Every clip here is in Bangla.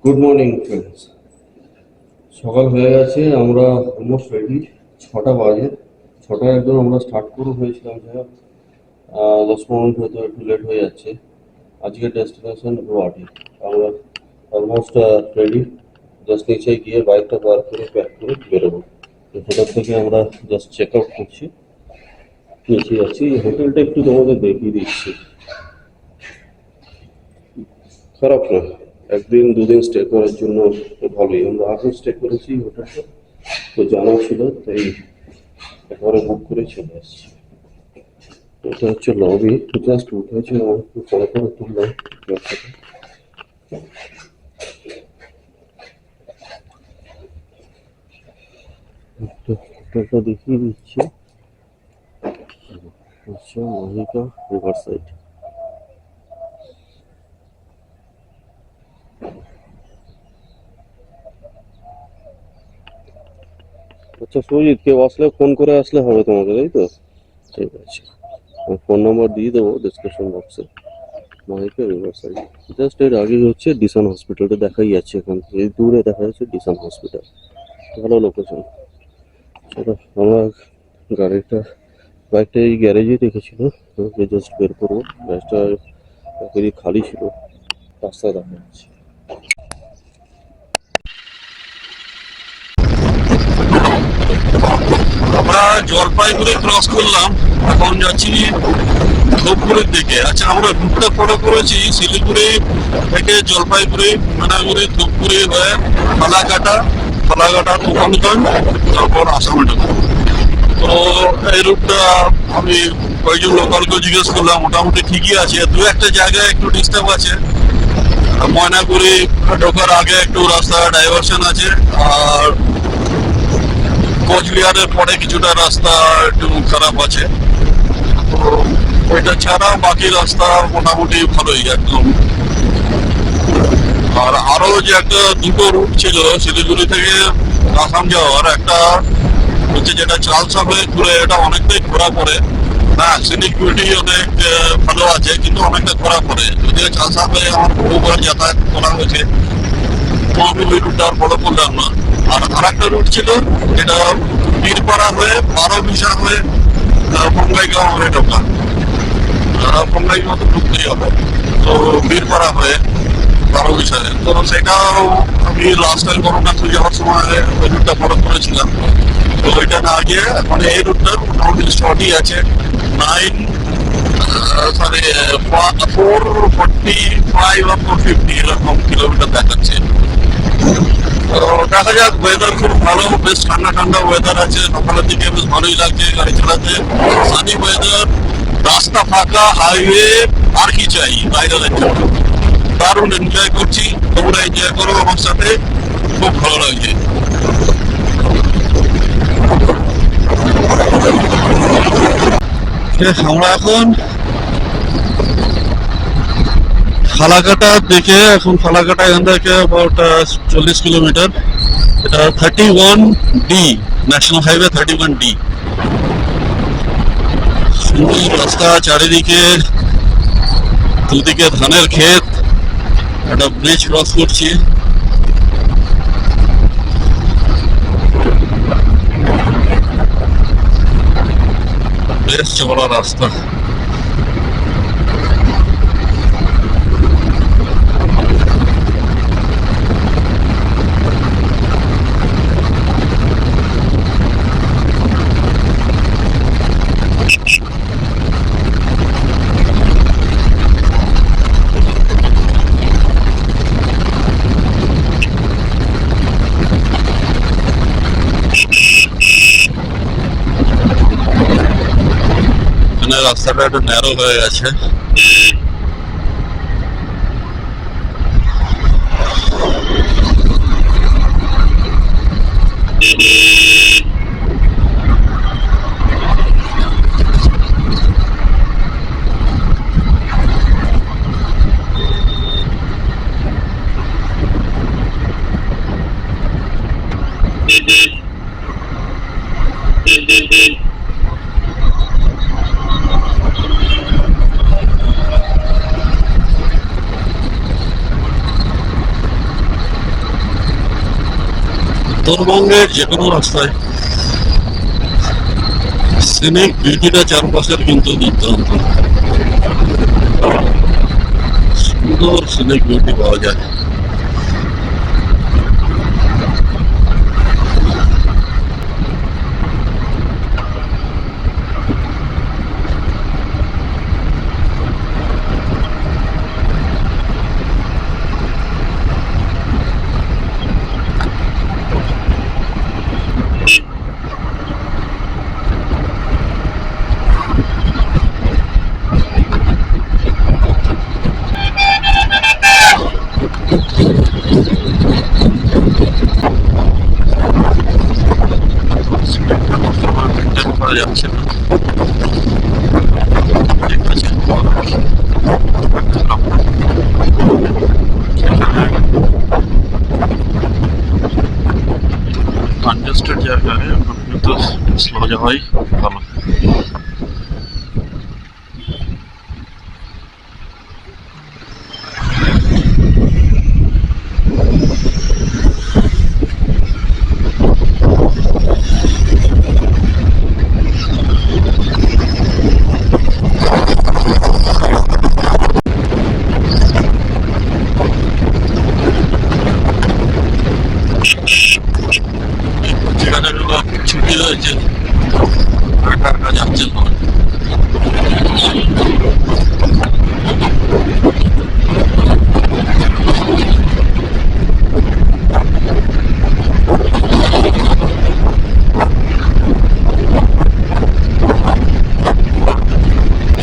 Good morning friends. সকাল হয়ে গেছে, আমরা অলমোস্ট রেডি। 6টা বাজে। 6টায় একদম আমরা স্টার্ট করে হয়েছিলাম, যাই হোক 10 মিনিট হয়তো একটু লেট হয়ে যাচ্ছে। আজকের ডেস্টিনেশন গুয়াহাটি। আমরা অলমোস্ট রেডি। জাস্ট নিচে গিয়ে বাইকটা পার্ক করে প্যাক করে বেরোবো। তো হোটেল থেকে আমরা জাস্ট চেক আউট করছি, নিচে যাচ্ছি। হোটেলটা একটু তোমাদের দেখিয়ে দিচ্ছি, খারাপ না। একদিন দুদিন স্টে করার জন্য ভালোই। আমরা আগে স্টে করেছি হোটেলটা, তো জানা ছিল, তাই একবারে বুক করে চলে আসছি। এটা হচ্ছে লবি। জাস্ট উঠেছিলাম, একটু পরে পরে তুললাম ব্যবসাটা। হোটেলটা দেখিয়ে দিচ্ছি, হচ্ছে মহিকা রিভার সাইড। আচ্ছা সুজিত, কেউ আসলে ফোন করে আসলে হবে তোমাকে, তাই তো? ঠিক আছে, ফোন নাম্বার দিয়ে দেবো ডিসক্রিপশন বক্সে। মহিকা রিভার সাইড জাস্ট এর আগে হচ্ছে ডিসান হসপিটালটা দেখাই যাচ্ছে। এখান থেকে দূরে দেখা যাচ্ছে ডিসান হসপিটাল, ভালো লোকেশন। চলো আমরা গাড়িটা, বাইকটা এই গ্যারেজে রেখেছিল, ওকে জাস্ট বের করবো। গ্যাসটা একেবারেই খালি ছিল, রাস্তায় দেখা যাচ্ছে। আমরা জলপাইগুড়ি ক্রস করলাম, এখন যাচ্ছি ধূপগুড়ির দিকে। আচ্ছা, আমরা রুটটা ফলো করেছি শিলিগুড়ি থেকে জলপাইগুড়ি, ময়নাগুড়ি, ধূপগুড়ি হয়ে ফালাকাটা, তুফানগঞ্জ, তারপর আসামে। তো এই রুটটা আমি কয়েকজন লোকালকে জিজ্ঞেস করলাম, মোটামুটি ঠিকই আছে। দু একটা জায়গায় একটু ডিস্টার্ব আছে। ময়নাগুড়ি ঢোকার আগে একটু রাস্তা ডাইভারশন আছে, আর কোচবিহারের পরে কিছুটা রাস্তা একটু খারাপ আছে। তো ওইটা ছাড়া বাকি রাস্তা মোটামুটি ভালোই একদম। আর আরো যে একটা দুটো রুট ছিল শিলিগুড়ি থেকে আসাম যাওয়ার, একটা হচ্ছে যেটা চালসা হয়ে ঘুরে, এটা অনেকটাই ঘোরা পড়ে। হ্যাঁ, সিনিকুইটি অনেক ভালো আছে, কিন্তু অনেকটা ঘোরা পড়ে। যদিও চালসা হয়ে আমার বহুবার যাতায়াত করা হয়েছে, তো আমি ওই রুটটা আর ফলো করলাম না। আর একটা রুট ছিল যেটা বীরপাড়া হয়ে, বারোবিশা হয়ে, বঙ্গাইগাঁও হয়ে ঢোকা। বঙ্গাইগাঁও তো ঢুকতেই হবে, তো বীরপাড়া হয়ে বারোবিশায়। তো সেটাও আমি লাস্ট টাইম করোনা তুই যাওয়ার সময় ওই রুটটা ফলো করেছিলাম। তো ওইটা না গিয়ে মানে এই রুটটা মোটামুটি শর্টই আছে। 445 বা 450 এরকম কিলোমিটার দেখাচ্ছে। তো দেখা যাক। ওয়েদার খুব ভালো, বেশ ঠান্ডা ঠান্ডা ওয়েদার আছে। সকালের দিকে বেশ ভালোই লাগছে গাড়ি চালাতে, সানি ওয়েদার, রাস্তা ফাঁকা, হাইওয়ে, আর কি চাই বাইরের জন্য। দারুণ এনজয় করছি, তোমরা এনজয় করো আমার সাথে, খুব ভালো লাগছে। আমরা এখন ফালাকাটা দেখে, এখন ফালাকাটা এখান থেকে অ্যাবাউট 40 কিলোমিটার। এটা 31D, ন্যাশনাল হাইওয়ে 31D। সুন্দর রাস্তা, চারিদিকে দুদিকে ধানের ক্ষেত, একটা ব্রিজ ক্রস করছি। বেশ চওড়া রাস্তা। রাস্তাটা একটু ন্যারো হয়ে গেছে। উত্তরবঙ্গের যে কোনো রাস্তায় সিনিক বিউটিটা চারপাশের কিন্তু দুর্দান্ত, সুন্দর সিনিক বিউটি পাওয়া যায়। মেনটেন করা যাচ্ছে না, ঠিক আছে। কনজেস্টেড জায়গায় এখন কিন্তু স্লো যাওয়াই ভালো। জায়গাটাগুলো ছুটি হয়েছে, একা একা যাচ্ছে না।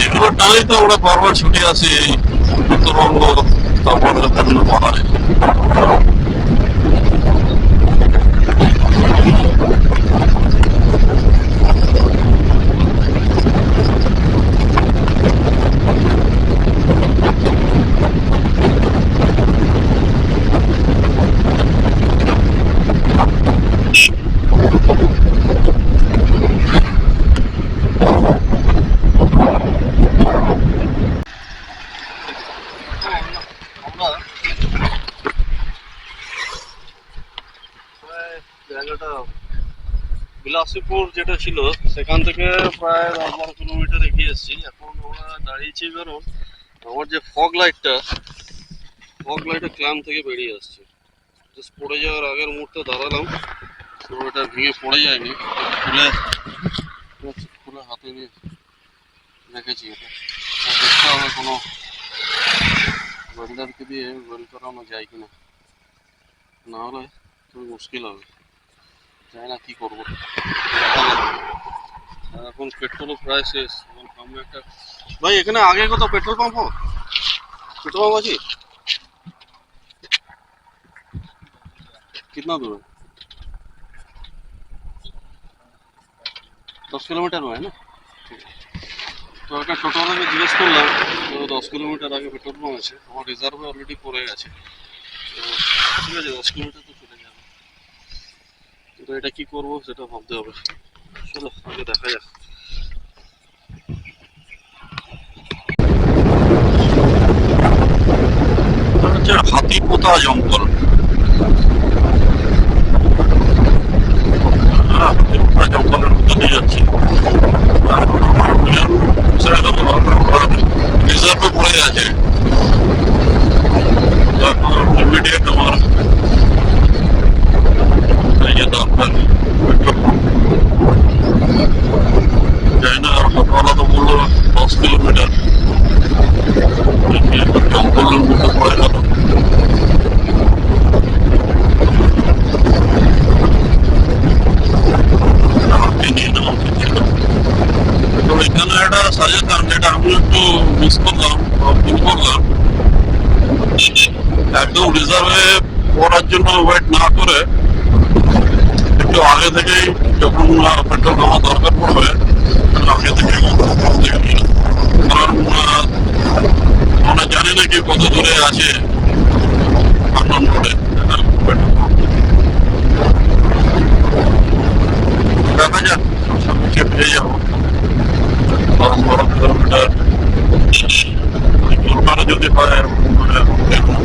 এগুলো টানেই তো আমরা বারবার ছুটি আসি এই উত্তরবঙ্গ, তারপরে বিভিন্ন পাহাড়ে। আমরা প্রায় জায়গাটা বিলাসীপুর যেটা ছিল সেখান থেকে প্রায় 10-12 কিলোমিটার এগিয়ে এসেছি। এখন আমরা দাঁড়িয়েছি, কারণ আমার যে ফগ লাইটটা ক্ল্যাম্প থেকে বেরিয়ে আসছে। জাস্ট পড়ে যাওয়ার আগের মুহূর্তে দাঁড়ালাম, তো এটা ভেঙে পড়ে যায়নি, খুলে হাতে নিয়ে রেখেছি। এটা দেখতে হবে কোনো ওয়েল্ডারকে দিয়ে ওয়েল্ড করানো যায় কিনা, না হলে খুবই মুশকিল হবে। জানি না কি করবো। এখন পেট্রোলও প্রায় শেষ। এখন সামনে একটা, ভাই এখানে আগে কত পেট্রোল পাম্প আছে? कितना दूर है? 10 किलोमीटर हुआ है ना। ठीक है, তো একটা টোটোওয়ালাকে জিজ্ঞেস করলাম, তো 10 কিলোমিটার আগে পেট্রোল পাম্প আছে, আমার রিজার্ভে অলরেডি পড়ে গেছে। তো ঠিক আছে, 10 কিলোমিটার তো চলে যাবে, কিন্তু এটা কি করবো সেটা ভাবতে হবে। চলো আগে দেখা যাক। হাতি পোতা জঙ্গল, জঙ্গলের মধ্যে নিয়ে যাচ্ছি। রিজার্ভে পড়ে আছে, ইমিডিয়েট আমার দরকার পেট্রোল। যাই না, টোটোওয়ালা তো বললো 10 কিলোমিটার, জঙ্গলের মধ্যে পড়ে গেল। তো এখানে একটা সাজেশন, যেটা আমি একটু মিস করলাম, ভুল করলাম, একদম রিজার্ভে পড়ার জন্য ওয়েট না করে একটু আগে থেকেই, যখন পেট্রোল নামা দরকার পড়বে আগে থেকে, কারণ আমরা জানি না কি কত দূরে আছে আননোন রোডে পেট্রোল পাম্প। দেখা যাক, সামনে পেয়ে যাবো 12 কিলোমিটার। দুর্ঘটনা যদি হয় মানে দেখুন।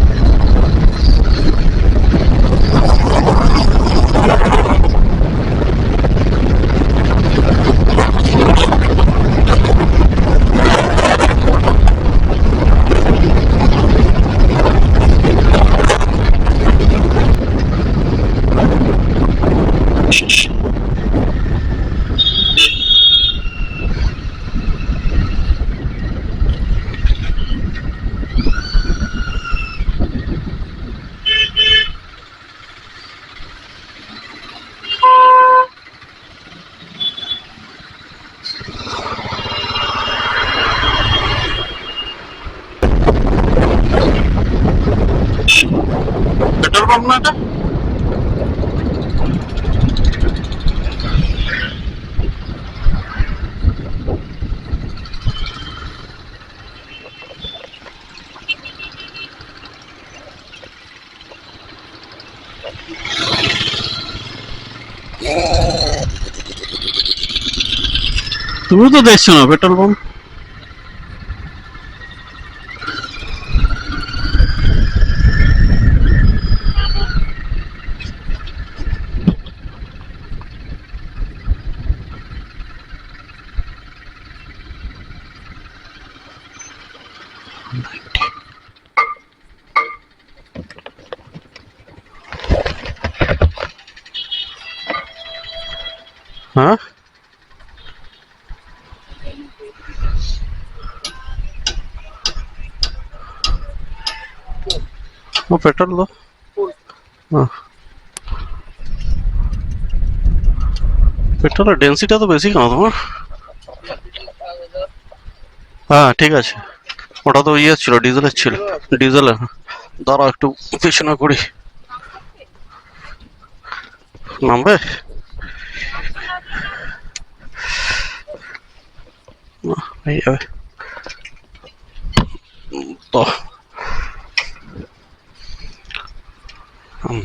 পাম্প না এটা? তুমি তো দেখছো না পেট্রোল পাম্প। হ্যাঁ, ও পেট্রোল তো পেট্রোলের ডেন্সিটা তো বেশি কেন তোমার? হ্যাঁ ঠিক আছে, ওটা তো ইয়ে ছিল, ডিজেলের ছিল। ডিজেলের, দাঁড়াও একটু পেছনে করি। নামবে এই যাবে তো। হুম,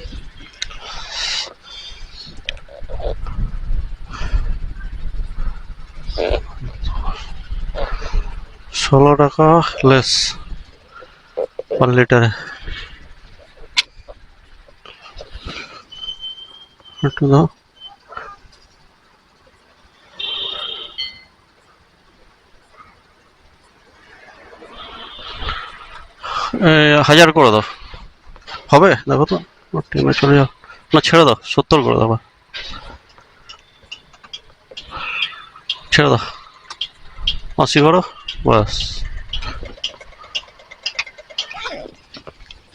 16 টাকা লেস পার লিটারে। একটু দাও। 1000 করে দাও, হবে দেখো তো। টিমে চলে যাও, না ছেড়ে দাও, 70 করে দাও, ছেড়ে দাও, 80 করো বাস।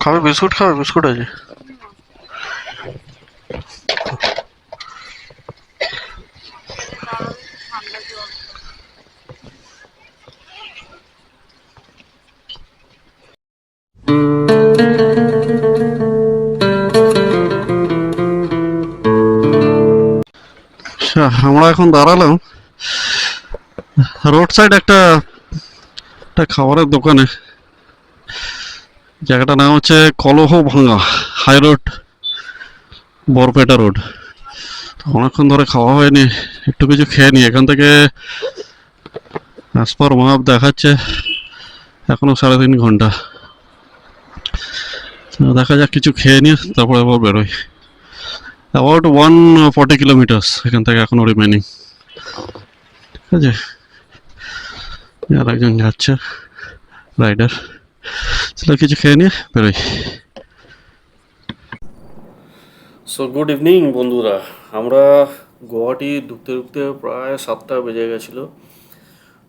খাবে বিস্কুট? খাবে বিস্কুট আছে। আচ্ছা, আমরা এখন দাঁড়ালাম রোড সাইড একটা একটা খাবারের দোকানে। জায়গাটার নাম হচ্ছে কলহ ভাঙা হাই রোড, বরপেটা রোড। অনেকক্ষণ ধরে খাওয়া হয়নি, একটু কিছু খেয়ে নি। এখান থেকে অ্যাজ পার ম্যাপ দেখাচ্ছে এখনো 3.5 ঘন্টা। তো দেখা যাক কিছু খেয়ে নিয়ে তারপরে আবার বেরোই। অ্যাবাউট 140 কিলোমিটার্স এখান থেকে এখনো রিমেনিং। ঠিক আছে, আর একজন যাচ্ছে রাইডার, সেটা কিছু খেয়ে নিয়ে বেরোই। সো গুড ইভিনিং বন্ধুরা। আমরা গুয়াহাটি ঢুকতে ঢুকতে প্রায় 7টা বেজে গেছিলো।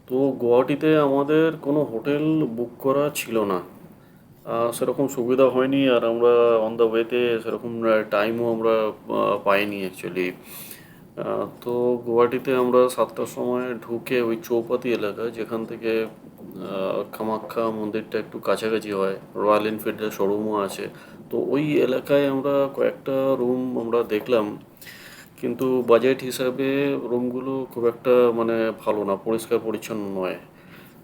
তো গুয়াহাটিতে আমাদের কোনো হোটেল বুক করা ছিল না, সেরকম সুবিধা হয়নি। আর আমরা অন দ্য ওয়েতে সেরকম টাইমও আমরা পাইনি অ্যাকচুয়ালি। তো গুয়াহাটিতে আমরা 7টার সময় ঢুকে ওই চৌপাতি এলাকা, যেখান থেকে কামাখ্যা মন্দিরটা একটু কাছাকাছি হয়, রয়্যাল এনফিল্ডের শোরুমও আছে, তো ওই এলাকায় আমরা কয়েকটা রুম আমরা দেখলাম। কিন্তু বাজেট হিসাবে রুমগুলো খুব একটা মানে ভালো না, পরিষ্কার পরিচ্ছন্ন নয়।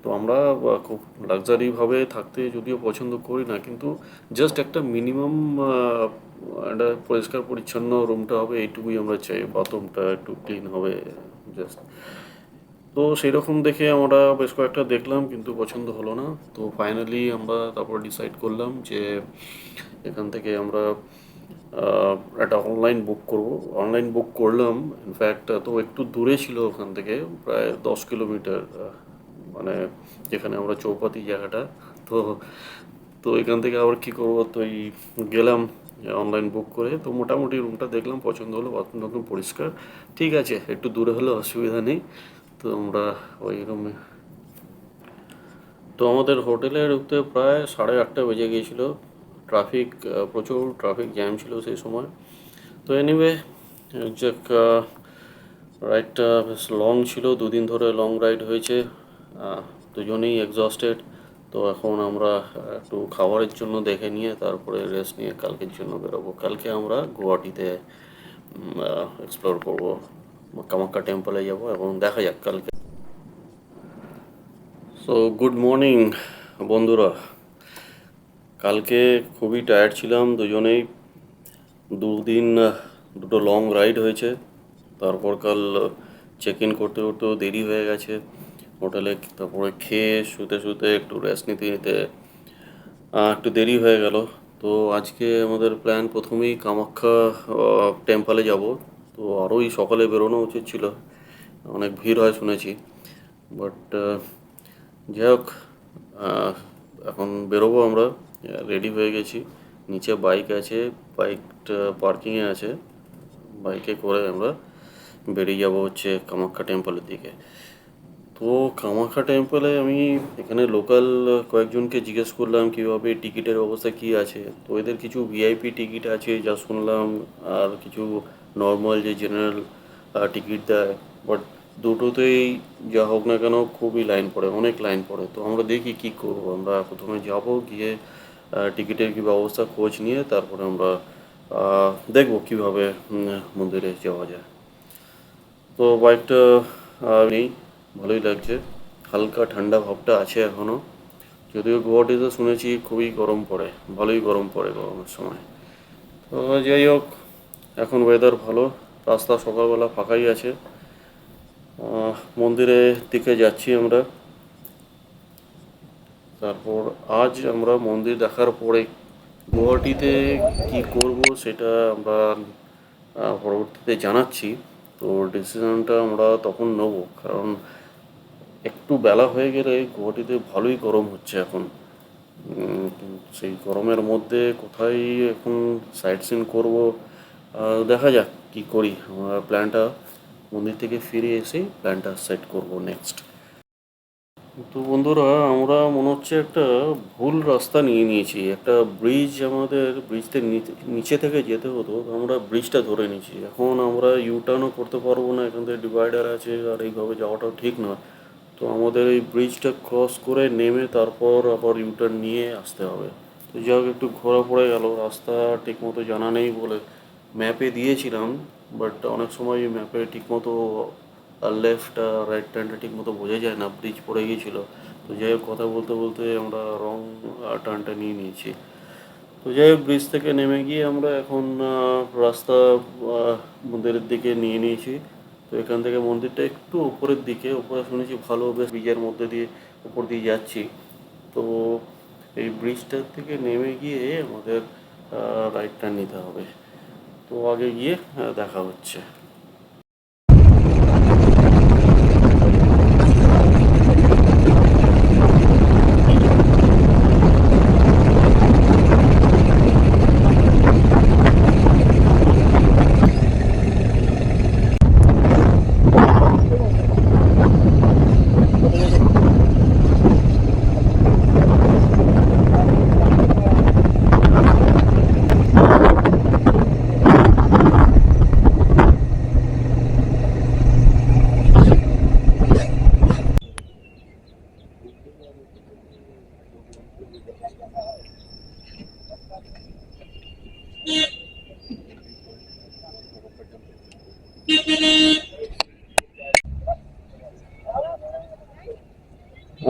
তো আমরা খুব লাক্সারিভাবে থাকতে যদিও পছন্দ করি না, কিন্তু জাস্ট একটা মিনিমাম একটা পরিষ্কার পরিচ্ছন্ন রুমটা হবে এইটুকুই আমরা চাই, বাথরুমটা একটু ক্লিন হবে জাস্ট। তো সেই রকম দেখে আমরা বেশ কয়েকটা দেখলাম, কিন্তু পছন্দ হলো না। তো ফাইনালি আমরা তারপর ডিসাইড করলাম যে এখান থেকে আমরা একটা অনলাইন বুক করব। অনলাইন বুক করলাম, ইনফ্যাক্ট তো একটু দূরে ছিল ওখান থেকে, প্রায় 10 কিলোমিটার, মানে যেখানে আমরা চৌপাতি জায়গাটা। তো তো এখান থেকে আবার কী করবো, তো এই গেলাম অনলাইন বুক করে। তো মোটামুটি রুমটা দেখলাম, পছন্দ হলো, বাথরুম টাথরুম পরিষ্কার, ঠিক আছে, একটু দূরে হলে অসুবিধা নেই। তো আমরা ওই রুমে, তো আমাদের হোটেলে ঢুকতে প্রায় 8:30 বেজে গিয়েছিলো। ট্রাফিক, প্রচুর ট্রাফিক জ্যাম ছিল সেই সময়। তো এনিওয়ে, যাক, রাইডটা বেশ লং ছিল, 2 দিন ধরে লং রাইড হয়েছে, দুজনেই এক্সস্টেড। তো এখন আমরা একটু খাবারের জন্য দেখে নিয়ে তারপরে রেস্ট নিয়ে কালকের জন্য বেরোবো। কালকে আমরা গুয়াহাটিতে এক্সপ্লোর করব, কামাখ্যা টেম্পলে যাব এবং দেখা যাক কালকে। সো গুড মর্নিং বন্ধুরা। কালকে খুবই টায়ার্ড ছিলাম দুজনেই। দুদিন দুটো লং রাইড হয়েছে। তারপর কাল চেক ইন করতে করতেও দেরি হয়ে গেছে হোটেলে। তারপরে খেয়ে শুতে শুতে একটু রেস্ট নিতে নিতে একটু দেরি হয়ে গেল। তো আজকে আমাদের প্ল্যান প্রথমেই কামাখ্যা টেম্পলে যাব। তো আরোই সকালে বেরোনো উচিত ছিল, অনেক ভিড় হয় শুনেছি। বাট যাই হোক, আহ, এখন বেরোবো আমরা। রেডি হয়ে গেছি, নিচে বাইক আছে, বাইকটা পার্কিংয়ে আছে। বাইকে করে আমরা বেরিয়ে যাব হচ্ছে কামাখ্যা টেম্পলের দিকে। তো কামাখ্যা টেম্পলে আমি এখানে লোকাল কয়েকজনকে জিজ্ঞেস করলাম কীভাবে টিকিটের অবস্থা কী আছে। তো এদের কিছু ভিআইপি টিকিট আছে যা শুনলাম, আর কিছু নর্মাল যে জেনারেল টিকিট দেয়। বাট দুটোতেই যা হোক না কেন খুবই লাইন পড়ে, অনেক লাইন পড়ে। তো আমরা দেখি কী করবো। আমরা প্রথমে যাব, গিয়ে টিকিটের কী ব্যবস্থা খোঁজ নিয়ে তারপরে আমরা দেখবো কীভাবে মন্দিরে যাওয়া যায়। তো বাইকটা নেই, ভালোই লাগছে। হালকা ঠান্ডা ভাবটা আছে এখনও। যদিও গুয়াহাটিতে শুনেছি খুবই গরম পড়ে, ভালোই গরম পড়ে গরমের সময়। তো যাই হোক, এখন ওয়েদার ভালো, রাস্তা সকালবেলা ফাঁকাই আছে। মন্দিরের দিকে যাচ্ছি আমরা। তারপর আজ আমরা মন্দির দেখার পরে গুয়াহাটিতে কি করব সেটা আমরা পরবর্তীতে জানাচ্ছি। তো ডিসিশনটা আমরা তখন নেব, কারণ একটু বেলা হয়ে গেলে গুয়াহাটিতে ভালোই গরম হচ্ছে এখন। সেই গরমের মধ্যে কোথায় এখন সাইট সিন করবো, দেখা যাক কি করি। আমরা প্ল্যানটা মন্দির থেকে ফিরে এসেই প্ল্যানটা সেট করব নেক্সট। তো বন্ধুরা, আমরা মনে হচ্ছে একটা ভুল রাস্তা নিয়ে নিয়েছি। একটা ব্রিজ, আমাদের ব্রিজটা নিচে থেকে যেতে হতো, তো আমরা ব্রিজটা ধরে নিয়েছি। এখন আমরা ইউটার্নও করতে পারবো না, এখান থেকে ডিভাইডার আছে, আর এইভাবে যাওয়াটাও ঠিক নয়। তো আমাদের এই ব্রিজটা ক্রস করে নেমে তারপর আবার ইউটার্ন নিয়ে আসতে হবে। তো যাই হোক, একটু ঘোরা পড়ে গেল, রাস্তা ঠিকমতো জানা নেই বলে ম্যাপে দিয়েছিলাম। বাট অনেক সময় ম্যাপে ঠিকমতো লেফট আর রাইট টার্নটা ঠিকমতো বোঝা যায় না, ব্রিজ পড়ে গিয়েছিল। তো যাই হোক, কথা বলতে বলতে আমরা রং টার্নটা নিয়ে নিয়েছি। তো যাই হোক, ব্রিজ থেকে নেমে গিয়ে আমরা এখন রাস্তা মন্দিরের দিকে নিয়ে নিয়েছি। তো এখান থেকে মন্দিরটা একটু উপরের দিকে, উপরে শুনেছি ভালো, বেশ ব্রিজের মধ্যে দিয়ে উপর দিয়ে যাচ্ছি। তো এই ব্রিজটার থেকে নেমে গিয়ে আমাদের রাইট টার্ন নিতে হবে। তো আগে গিয়ে দেখা হচ্ছে।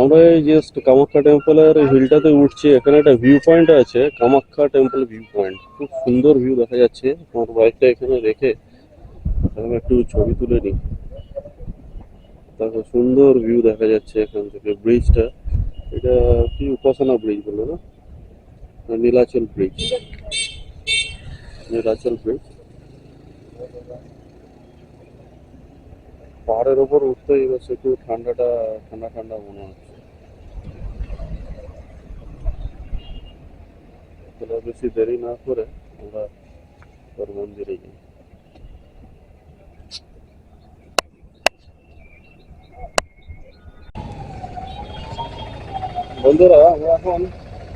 আমরা এই জাস্ট কামাখ্যা টেম্পলের হিলটাতে উঠছি। এখানে একটা ভিউ পয়েন্ট আছে, কামাখ্যা টেম্পল ভিউ পয়েন্ট। খুব সুন্দর ভিউ দেখা যাচ্ছে। আমার বাইকটা এখানে রেখে আমি একটু ছবি তুলে নিই। তারপর সুন্দর ভিউ দেখা যাচ্ছে এখান থেকে। ব্রিজটা, এটা কি উপাসনা ব্রিজ বলে না, নীলাচল ব্রিজ, নীলাচল ব্রিজ। পাহাড়ের ওপর উঠতে এবার একটু ঠান্ডাটা ঠান্ডা ঠান্ডা মনে হচ্ছে। তাহলে বেশি দেরি না করে আমরা তোর মন্দিরে যাই। বন্ধুরা, আমরা এখন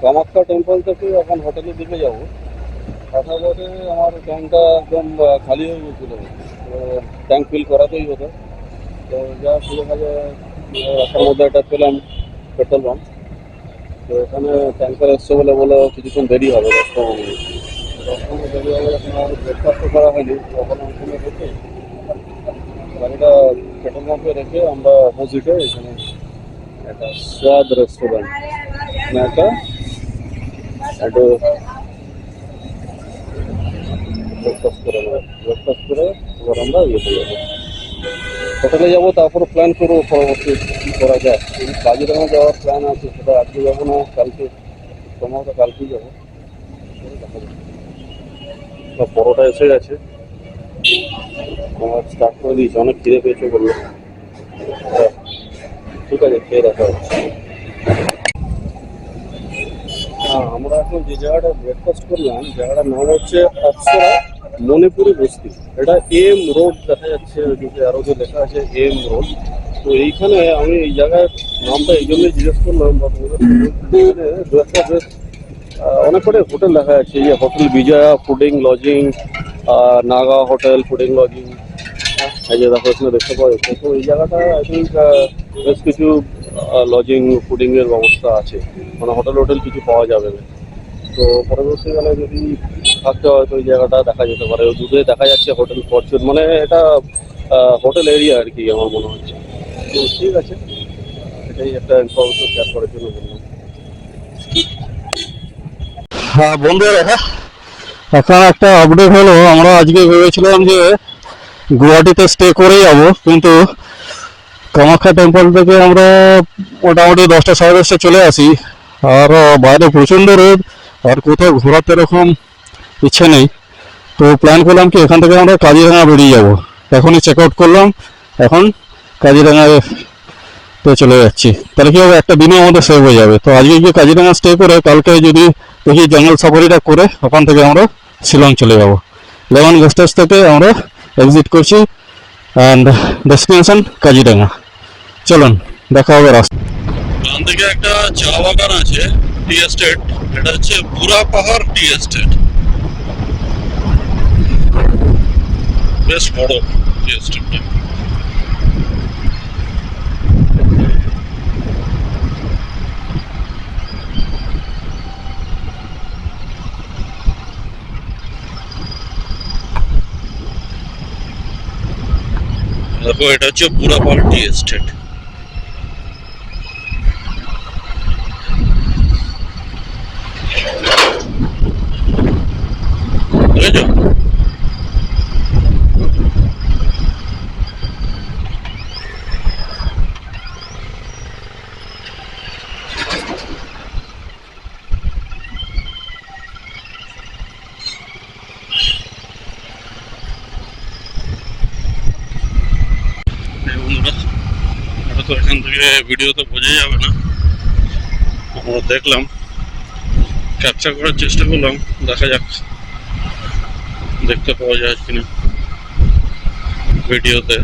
কামাখ্যা টেম্পল থেকে এখন হোটেলের দিকে যাব। পাশাপাশি আমার ট্যাঙ্কটা একদম খালি হয়ে গেছিল, তো ট্যাঙ্ক ফিল করাতেই হতো। তো যা সুযোগ আছে রাস্তার মধ্যে একটা পেলাম পেট্রোল পাম্প, তো এখানে ট্যাঙ্কার এসছে বলে বলো কিছুক্ষণ দেরি হবে, 10-15 মিনিট। 10-15 দেরি হবে, এখন আমাদের ব্রেকফাস্টও করা হয়নি। তখন ওখানে রেখে গাড়িটা পেট্রোল পাম্পে রেখে আমরা অপোজিটে এখানে একটা স্বাদ রেস্টুরেন্ট একটা একটু ব্রেকফাস্ট করে নেবো। ব্রেকফাস্ট করে এবার আমরা ইয়েতে যাবো, হোটেলে যাবো। তারপর প্ল্যান করবো পরবর্তী কী করা যায়। যদি কাজিরাঙা যাওয়ার প্ল্যান আছে সেটা আজকে যাবো না কালকে, সম্ভবত কালকেই যাবো। দেখা যাবে। সব পরোটা এসে গেছে, আমার স্টার্ট করে দিয়েছে, অনেক খিদে পেয়েছে বললো। হ্যাঁ, ঠিক আছে, খেয়ে দেখা হচ্ছে। হ্যাঁ, আমরা এখন যে জায়গাটা ব্রেকফাস্ট করলাম, জায়গাটার নাম হচ্ছে অপ্সরা মণিপুরি বস্তি। এটা এম রোড দেখা যাচ্ছে, ওইদিকে আরো যে লেখা আছে এম রোড। তো এইখানে আমি এই জায়গার নামটা এই জন্যই জিজ্ঞেস করলাম, বা তোমাদের এখানে দু একটা বেশ অনেক কটাই হোটেল দেখা যাচ্ছে। এই যে hotel Bijoya fooding lodging, Naga hotel fooding lodging, এই যে দেখো এখানে দেখতে পাওয়া যাচ্ছে। তো এই জায়গাটা আই থিঙ্ক বেশ কিছু লজিং ফুডিং এর ব্যবস্থা আছে, মানে হোটেল হোটেল কিছু পাওয়া যাবে না। তো পরবর্তীকালে যদি থাকতে হয় তো ওই জায়গাটা দেখা যেতে পারে। ওই দূরে দেখা যাচ্ছে হোটেল ফরচুন, মানে এটা হোটেল এরিয়া আর কি আমার মনে হচ্ছে। তো ঠিক আছে, এটাই একটা ইনফরমেশন শেয়ার করার জন্য বললাম। হ্যাঁ বন্ধুরা, এখন একটা আপডেট হলো। আমরা আজকে ভেবেছিলাম যে গুয়াহাটিতে স্টে করে যাব, কিন্তু কামাখ্যা টেম্পল থেকে আমরা মোটামুটি 10টা সাড়ে 10টা চলে আসি। আর বাইরে প্রচণ্ড রোদ, আর কোথাও ঘোরাতে এরকম ইচ্ছে নেই। তো প্ল্যান করলাম কি এখান থেকে আমরা কাজিরাঙা বেরিয়ে যাব। এখনই চেক আউট করলাম, এখন কাজিরাঙায় তো চলে যাচ্ছি। তাহলে কি হবে, একটা দিনও আমাদের সেভ হয়ে যাবে। তো আজকে গিয়ে কাজিরাঙা স্টে করে কালকে যদি দেখি জঙ্গল সাফারিটা করে ওখান থেকে আমরা শিলং চলে যাব। লেমন গেস্ট হাউস থেকে আমরা এক্সিট করছি, অ্যান্ড ডেস্টিনেশন কাজিরাঙা। চলুন, দেখা হবে রাস্তা। ডান দিকে একটা চা বাগান আছে, টি এস্টেট। এটা হচ্ছে বুড়া পাহাড় টি এস্টেট, বেশ বড় টি এস্টেটটা। দেখো এটা হচ্ছে বুড়া পাহাড় টি এস্টেট। বুঝেছো? এই বন্ধুরা, এটা তো এখান থেকে ভিডিওতে বোঝা যাবে না, আমরা দেখলাম, ক্যাপচার করার চেষ্টা করলাম, দেখা যাক দেখতে পাওয়া যায় কিনা ভিডিওতে।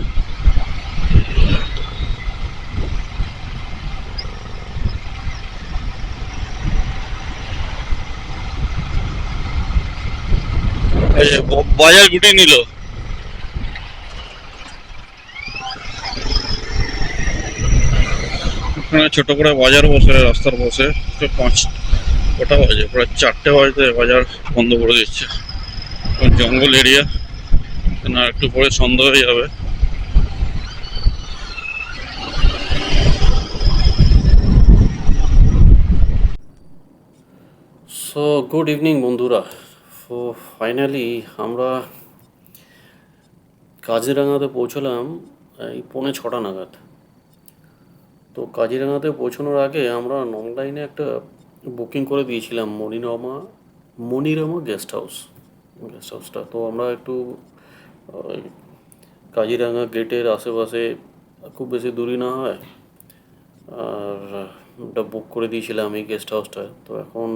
এই যে বাজার গুটি নিল। এখানে ছোট করে বাজার বসে রাস্তার বসে। 5টা বাজে, প্রায় 4টে বাজতে বাজার বন্ধ করে দিচ্ছে। জঙ্গল এরিয়া, না একটু পরে সন্ধ্যা হয়ে যাবে। সো গুড ইভিনিং বন্ধুরা। সো ফাইনালি আমরা কাজিরাঙাতে পৌঁছলাম এই 5:45 নাগাদ। তো কাজিরাঙাতে পৌঁছানোর আগে আমরা অনলাইনে একটা বুকিং করে দিয়েছিলাম, মনিরামা গেস্ট হাউসটা। তো আমরা একটু আহ, কাজিরাঙা গেটের আশেপাশে, খুব বেশি দূরই না হয়, আর ওটা বুক করে দিয়েছিলাম এই গেস্ট হাউসটা। তো এখন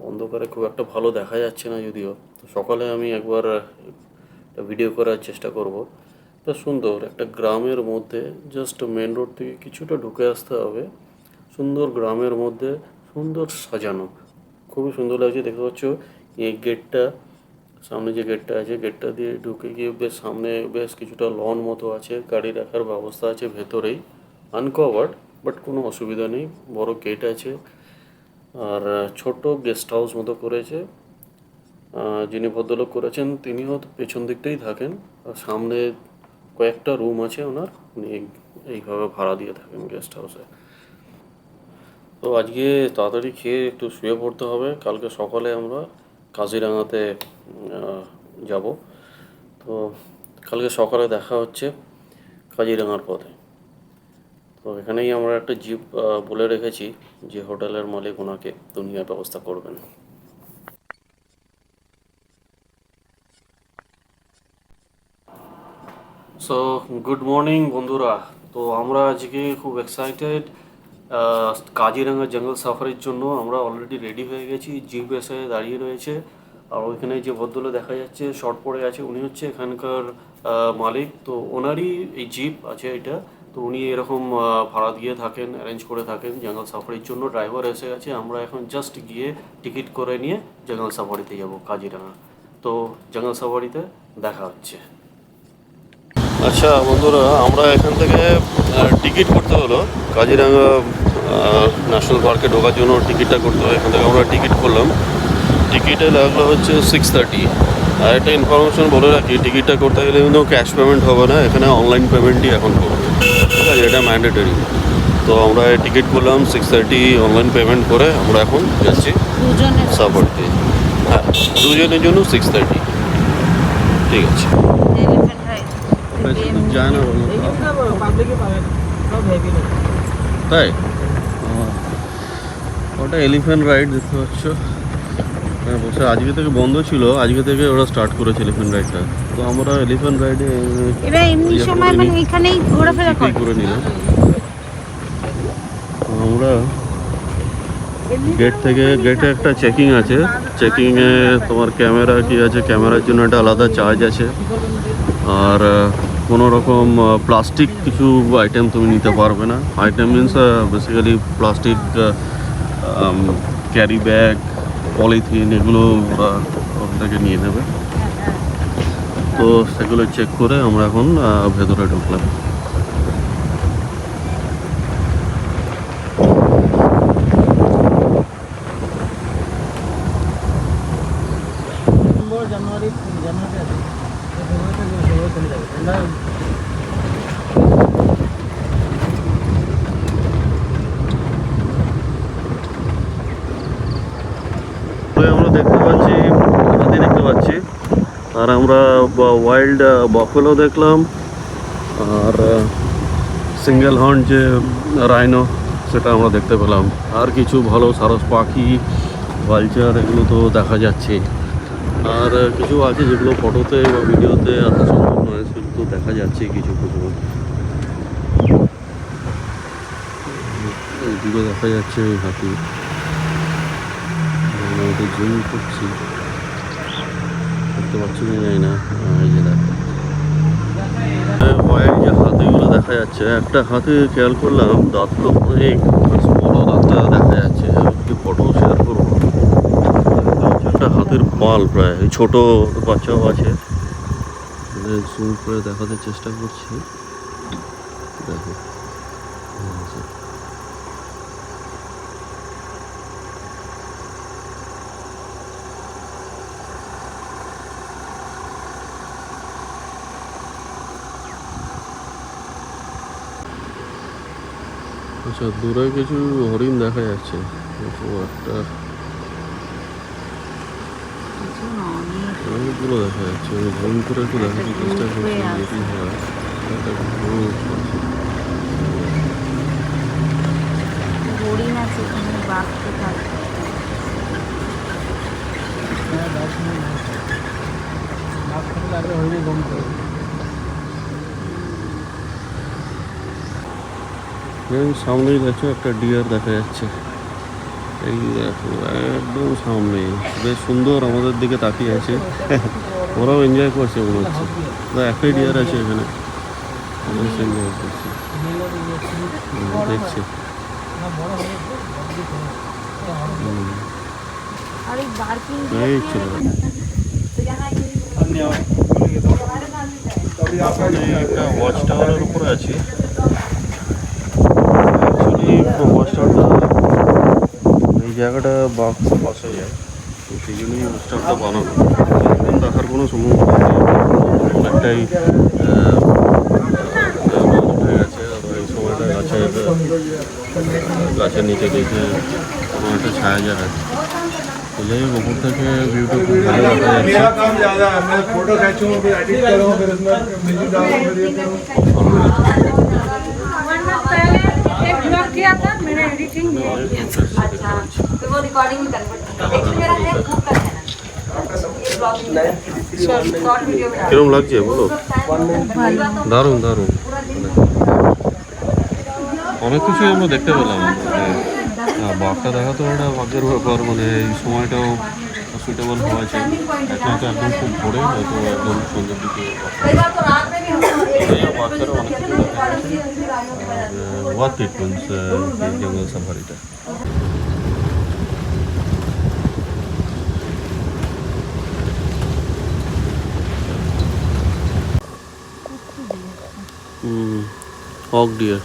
অন্ধকারে খুব একটা ভালো দেখা যাচ্ছে না যদিও। তো সকালে আমি একবার একটা ভিডিও করার চেষ্টা করব। তা সুন্দর একটা গ্রামের মধ্যে, জাস্ট মেন রোড থেকে কিছুটা ঢুকে আসতে হবে, সুন্দর গ্রামের মধ্যে, সুন্দর সাজানো, খুবই সুন্দর লাগছে। দেখতে পাচ্ছ এই গেটটা, সামনে যে গেটটা আছে, গেটটা দিয়ে ঢুকে গিয়ে বেশ সামনে বেশ কিছুটা লন মতো আছে, গাড়ি রাখার ব্যবস্থা আছে ভেতরেই, আনকভার্ড, বাট কোনো অসুবিধা নেই, বড় গেট আছে। আর ছোট গেস্ট হাউস মতো করেছে। যিনি ভদ্রলোক করেছেন তিনিও পেছন দিকটাই থাকেন, আর সামনে কয়েকটা রুম আছে ওনার, উনি এইভাবে ভাড়া দিয়ে থাকেন গেস্ট হাউসে। তো আজকে তাড়াতাড়ি খেয়ে একটু শুয়ে পড়তে হবে, কালকে সকালে আমরা কাজিরাঙাতে যাব। তো কালকে সকালে দেখা হচ্ছে কাজিরাঙার পথে। তো এখানেই আমরা একটা জিপ বলে রেখেছি, যে হোটেলের মালিক ওনাকে দুনিয়ার ব্যবস্থা করবেন। সো গুড মর্নিং বন্ধুরা। তো আমরা আজকে খুব এক্সাইটেড কাজিরাঙা জঙ্গল সাফারির জন্য। আমরা অলরেডি রেডি হয়ে গেছি, জিপ এসে দাঁড়িয়ে রয়েছে। আর ওইখানে যে ভদ্রলোক দেখা যাচ্ছে শর্ট পরে আছে, উনি হচ্ছে এখানকার মালিক। তো ওনারই এই জিপ আছে এটা। তো উনি এরকম ভাড়া দিয়ে থাকেন, অ্যারেঞ্জ করে থাকেন জঙ্গল সাফারির জন্য। ড্রাইভার এসে গেছে, আমরা এখন জাস্ট গিয়ে টিকিট করে নিয়ে জঙ্গল সাফারিতে যাব কাজিরাঙা। তো জঙ্গল সাফারিতে দেখা হচ্ছে। আচ্ছা বন্ধুরা, আমরা এখান থেকে টিকিট করতে হলো কাজিরাঙা ন্যাশনাল পার্কে ঢোকার জন্য। টিকিটটা করতে হবে, এখান থেকে আমরা টিকিট করলাম। টিকিটে লাগলো হচ্ছে 6:30। আর একটা ইনফরমেশন বলে রাখি, টিকিটটা করতে গেলে কিন্তু ক্যাশ পেমেন্ট হবে না, এখানে অনলাইন পেমেন্টই এখন করবে, ঠিক আছে? এটা ম্যান্ডেটরি। তো আমরা টিকিট করলাম 6:30, অনলাইন পেমেন্ট করে আমরা এখন যাচ্ছি সাফারিতে। হ্যাঁ, দুজনের জন্য 6:30, ঠিক আছে। যায় না বলো, তাই? ওটা এলিফ্যান্ট রাইড দেখতে পাচ্ছ, বলছে আজকে থেকে বন্ধ ছিল, আজকে থেকে ওরা স্টার্ট করেছে এলিফ্যান্ট রাইডটা। তো আমরা এলিফ্যান্ট রাইডে এরা এমনি সময় মানে এখানেই ঘোরাফেরা করে নিলাম। আমরা গেটে একটা চেকিং আছে, চেকিংয়ে তোমার ক্যামেরা কি আছে, ক্যামেরার জন্য একটা আলাদা চার্জ আছে। আর কোনো রকম প্লাস্টিক কিছু আইটেম তুমি নিতে পারবে না। Item means basically plastic, carry bag, polythene, এগুলো ওরা ওখান থেকে নিয়ে নেবে। তো সেগুলো চেক করে আমরা এখন ভেতরে ঢুকলাম। আমরা দেখতে পাচ্ছি, আর আমরা ওয়াইল্ড বাফেলো দেখলাম, আর সিঙ্গেল হর্ন যে রাইনো সেটা আমরা দেখতে পেলাম। আর কিছু ভালো সারস পাখি, ভালচার, এগুলো তো দেখা যাচ্ছে। আর কিছু আছে যেগুলো ফটোতে বা ভিডিওতে আসা সম্ভব নয়, সেগুলো তো দেখা যাচ্ছে কিছু কিছু। এইদিকে দেখা যাচ্ছে ওই হাতি, জুম করছি, দেখতে পাচ্ছি না, জানি না। এই যে দেখো যে হাতিগুলো দেখা যাচ্ছে, একটা হাতি খেয়াল করলাম দাঁতগুলো অনেক বড়, দাঁতটা দেখা যাচ্ছে। একটু ফটো শেয়ার করবো। একটা হাতির পাল প্রায়, ছোট বাচ্চাও আছে, জুম করে দেখাতে চেষ্টা করছি। দেখো আচ্ছা, দূরে কিছু হরিণ দেখা যাচ্ছে, একটা অনেকগুলো দেখা যাচ্ছে। আমি জুম করে একটু দেখাতে চেষ্টা করছি যদি হয়। হরিণ আছে, এখানে বাঘ তো থাকে। সামনেই দেখো একটা ডিয়ার দেখা যাচ্ছে, এই দেখো একদম সামনে, বেশ সুন্দর আমাদের দিকে তাকিয়ে আছে। ওরাও এনজয় করছে মনে হচ্ছে। একটাই ডিয়ার আছে এখানে, এনজয় করছে, দেখছে। এই ছিল একটা ওয়াচ টাওয়ারের উপরে আছি। অ্যাকচুয়ালি ওয়াচ টাওয়ারটা এই জায়গাটা বাঘ পাশে যায়, তো সেই জন্যই স্টাফটা বানানো। এখন দেখার কোনো সম্ভাবনা নেই, অনেকটাই উঠে গেছে। এই সময়টা গাছের নিচে দেখে কোনো একটা ছায়া জায়গা আছে। तो যাই হোক, ওপর থেকে ভিউটা খুব ভালো দেখা যাচ্ছে। मेरा काम ज़्यादा है, मैं फोटो खींचूँ फिर एडिट करूँ फिर उसमें म्यूजिक डालूँ फिर ये करूँ। 1 मंथ पहले एक ब्लॉग किया था, मैंने एडिटिंग किया। अच्छा, तो वो रिकॉर्डिंग में कन्वर्ट एक मेरा है बुक का है ना शॉर्ट वीडियो में কিরম লাগছে বলো? দারুণ দারুণ, অনেক কিছুই আমরা দেখতে পেলাম। বাঘটা দেখা তো একটা ভাগ্যের ব্যাপার, মানে এই সময়টাও সুইটেবল হওয়া চাই। এখন তো একদম খুব ভোরে, হয়তো একদম সন্ধ্যের দিকে कई बार तो रात में भी हम বাঘটারও অনেক কিছু দেখা যাচ্ছে। ওয়ার্থ ইট মিনস এই জঙ্গল সাফারিটা। হক ডিয়ার,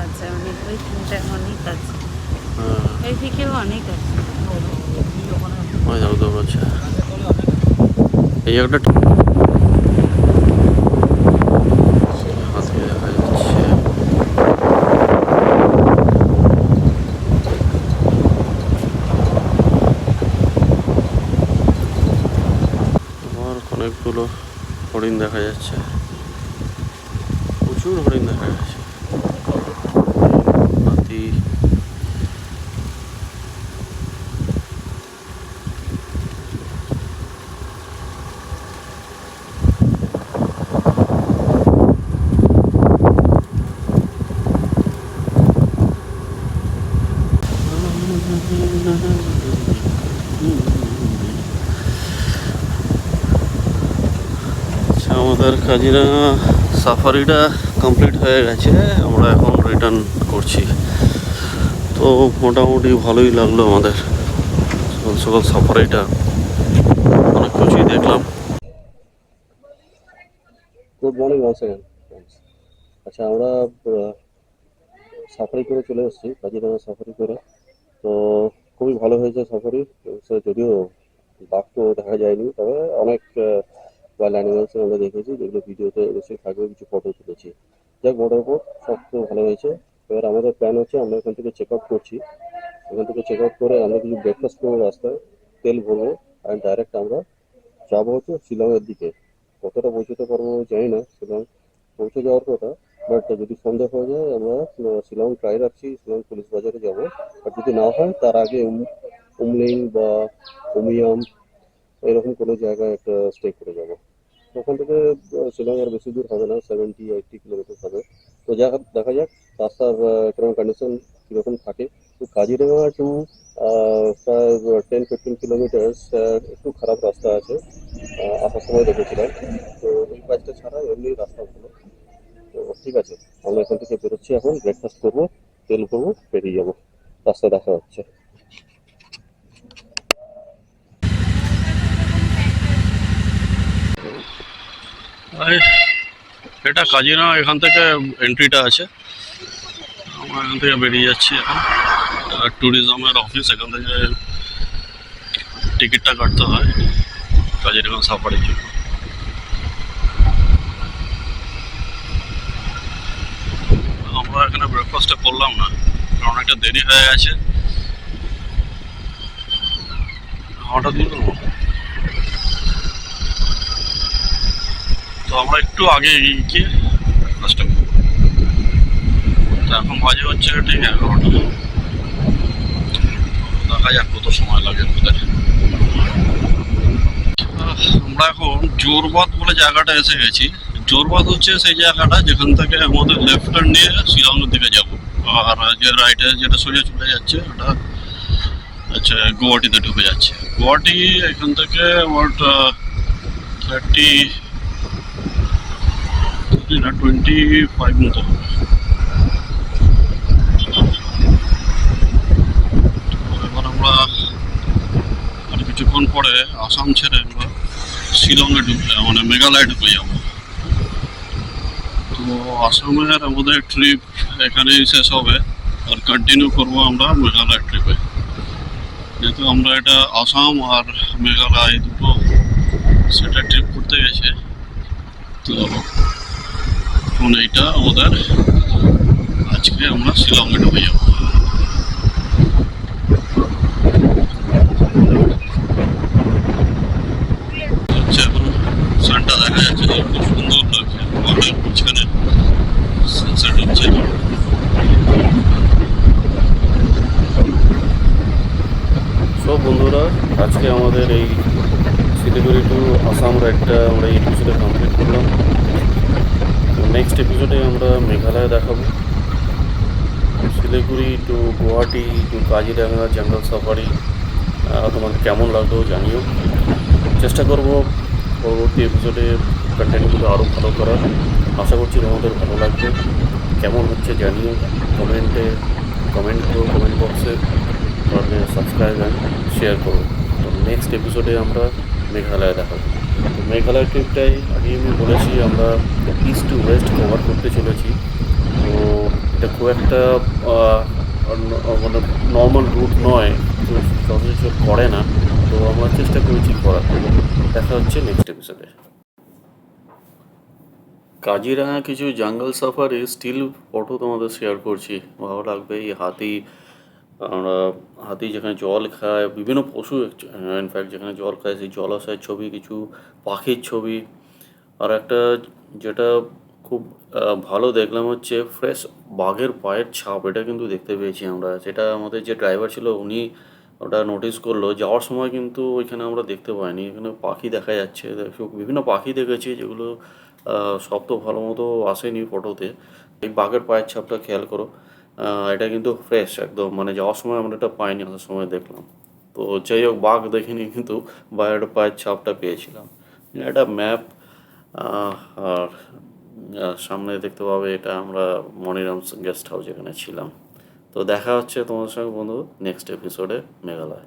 আছে অনেক, ওই তিনটা অনেক আছে, এই দিকেও অনেক আছে। আচ্ছা এই জায়গাটা হাতে দেখা যাচ্ছে। আমার অনেকগুলো হরিণ দেখা যাচ্ছে, প্রচুর হরিণ দেখা যাচ্ছে। হাতি, আমাদের কাজিরাঙা সাফারিটা কমপ্লিট হয়ে গেছে, আমরা এখন রিটার্ন করছি। তো মোটামুটি ভালোই লাগলো আমাদের সকাল সকাল সাফারিটা, অনেক কিছুই দেখলাম। Good morning once again. আচ্ছা, আমরা সাফারি করে চলে এসেছি, কাজিরাঙা সাফারি করে। তো খুবই ভালো হয়েছে সাফারি, যদিও বাঘ তো দেখা যায়নি, তবে অনেক ওয়াইল্ড অ্যানিমালস আমরা দেখেছি, যেগুলো ভিডিওতে অবশ্যই থাকবে, কিছু ফটো তুলেছি। যাক, মোটার উপর সব তো ভালো হয়েছে। এবার আমাদের প্ল্যান হচ্ছে আমরা এখান থেকে চেক আউট করছি, এখান থেকে চেক আউট করে আমরা কিছু ব্রেকফাস্ট করবো, রাস্তায় তেল ভরবো, আর ডাইরেক্ট আমরা যাবো হচ্ছে শিলংয়ের দিকে। কতটা পৌঁছতে পারবো জানি না, শিলং পৌঁছে যাওয়ার কথা, বাট যদি সন্ধ্যা হয়ে যায় আমরা শিলং ট্রাই রাখছি, শিলং পুলিশ বাজারে যাবো। আর যদি না হয় তার আগে উমলিং বা উমিয়াম এরকম কোনো জায়গায় একটা স্টে করে যাবো। ওখান থেকে শিলং আর বেশি দূর হবে না, 70-80 কিলোমিটার হবে। তো দেখা যাক রাস্তার কিরকম কন্ডিশন কীরকম থাকে। তো কাজিরাঙা টু প্রায় 10-15 কিলোমিটার একটু খারাপ রাস্তা আছে, আসার সময় দেখেছিলাম। তো এই কাজটা ছাড়া এমনি রাস্তা ভালো। তো ঠিক আছে, আমরা এখান থেকে বেরোচ্ছি, এখন ব্রেকফাস্ট করবো, তেল করবো, বেরিয়ে যাবো। রাস্তায় দেখা হচ্ছে। এটা কাজিরাঙা, এখান থেকে এন্ট্রিটা আছে, আমরা এখান থেকে বেরিয়ে যাচ্ছি এখন। ট্যুরিজমের অফিস, এখান থেকে টিকিটটা কাটতে হয় কাজিরাঙা সাফারির জন্য। আমরা এখানে ব্রেকফাস্টটা করলাম না, কারণ অনেকটা দেরি হয়ে গেছে। হঠাৎ তো আমরা একটু আগে গিয়ে ব্রেকফাস্টটা করবো। তো এখন বাজে হচ্ছে ঠিক 11টা, দেখা যাক কত সময় লাগে আমাদের। আমরা এখন জোরবাদ বলে জায়গাটা এসে গেছি। জোরবাদ হচ্ছে সেই জায়গাটা যেখান থেকে আমাদের লেফট টার্ন নিয়ে শিলংয়ের দিকে যাব, আর যে রাইটে যেটা সোজা চলে যাচ্ছে ওটা আচ্ছা গুয়াহাটিতে ঢুকে যাচ্ছে। গুয়াহাটি এখান থেকে অ্যাবাউট 25 মতো হবে। কিছুক্ষণ পরে আসাম ছেড়ে আমরা শিলংয়ে ঢুকলে মানে মেঘালয়ে ঢুকে যাবো। তো আসামের আমাদের ট্রিপ এখানেই শেষ হবে, আর কন্টিনিউ করবো আমরা মেঘালয় ট্রিপে। যেহেতু আমরা এটা আসাম আর মেঘালয় দুটো সেটা ট্রিপ করতে গেছে, তো এখন এইটা আমাদের আজকে আমরা শিলংয়ে ঢুকে যাবো। হচ্ছে এখন সানটা দেখা যাচ্ছে, খুব সুন্দর লাগছে, পাহাড়ের মাঝখানে সানসেট হচ্ছে। সব বন্ধুরা, আজকে আমাদের এই শিলিগুড়ি টু আসাম রাইডটা আমরা এই এপিসোডে কমপ্লিট করলাম। তো নেক্সট এপিসোডে আমরা মেঘালয় দেখাবো। শিলিগুড়ি টু গুয়াহাটি টু কাজিরাঙ্গা জঙ্গল সাফারি তোমাদের কেমন লাগলো জানিও। চেষ্টা করব পরবর্তী এপিসোডে কন্টেন্টগুলো আরও ভালো করার। আশা করছি তোমাদের ভালো লাগবে। কেমন হচ্ছে জানিও, কমেন্ট করো কমেন্ট বক্সে, তাহলে সাবস্ক্রাইব অ্যান্ড শেয়ার করো। তো নেক্সট এপিসোডে আমরা মেঘালয় দেখাবো। তো মেঘালয় ট্রিপটাই আগে আমি বলেছি আমরা ইস্ট টু ওয়েস্ট কভার করতে চলেছি। তো এটা খুব একটা মানে নর্মাল রুট নয়, তো সচরাচর করে না, তো আমরা চেষ্টা করেছি করার। দেখা হচ্ছে নেক্সট এপিসোডে। কাজিরাঙা কিছু জঙ্গল সাফারি স্টিল ফটো তোমাদের শেয়ার করছি, ভালো লাগবে। এই হাতি যেখানে জল খায়, বিভিন্ন পশু ইনফ্যাক্ট যেখানে জল খায় সেই জলাশয়ের ছবি, কিছু পাখির ছবি, আর একটা যেটা খুব ভালো দেখলাম হচ্ছে ফ্রেশ বাঘের পায়ের ছাপ। এটা কিন্তু দেখতে পেয়েছি আমরা, যেটা আমাদের যে ড্রাইভার ছিল উনি ওটা নোটিস করলো। যাওয়ার সময় কিন্তু ওইখানে আমরা দেখতে পাইনি। এখানে পাখি দেখা যাচ্ছে, বিভিন্ন পাখি দেখেছি যেগুলো সব তো ভালো মতো আসেনি ফটোতে। এই বাঘের পায়ের ছাপটা খেয়াল করো, এটা কিন্তু ফ্রেশ একদম, মানে যাওয়ার সময় আমরা এটা পাইনি, আসার সময় দেখলাম। তো যাই হোক, বাঘ দেখিনি কিন্তু বাঘের পায়ের ছাপটা পেয়েছিলাম। এটা ম্যাপ, আর সামনে দেখতে পাবে এটা আমরা মনিরাম গেস্ট হাউস যেখানে ছিলাম। তো দেখা হচ্ছে তোমাদের সঙ্গে বন্ধু নেক্সট এপিসোডে মেঘালয়।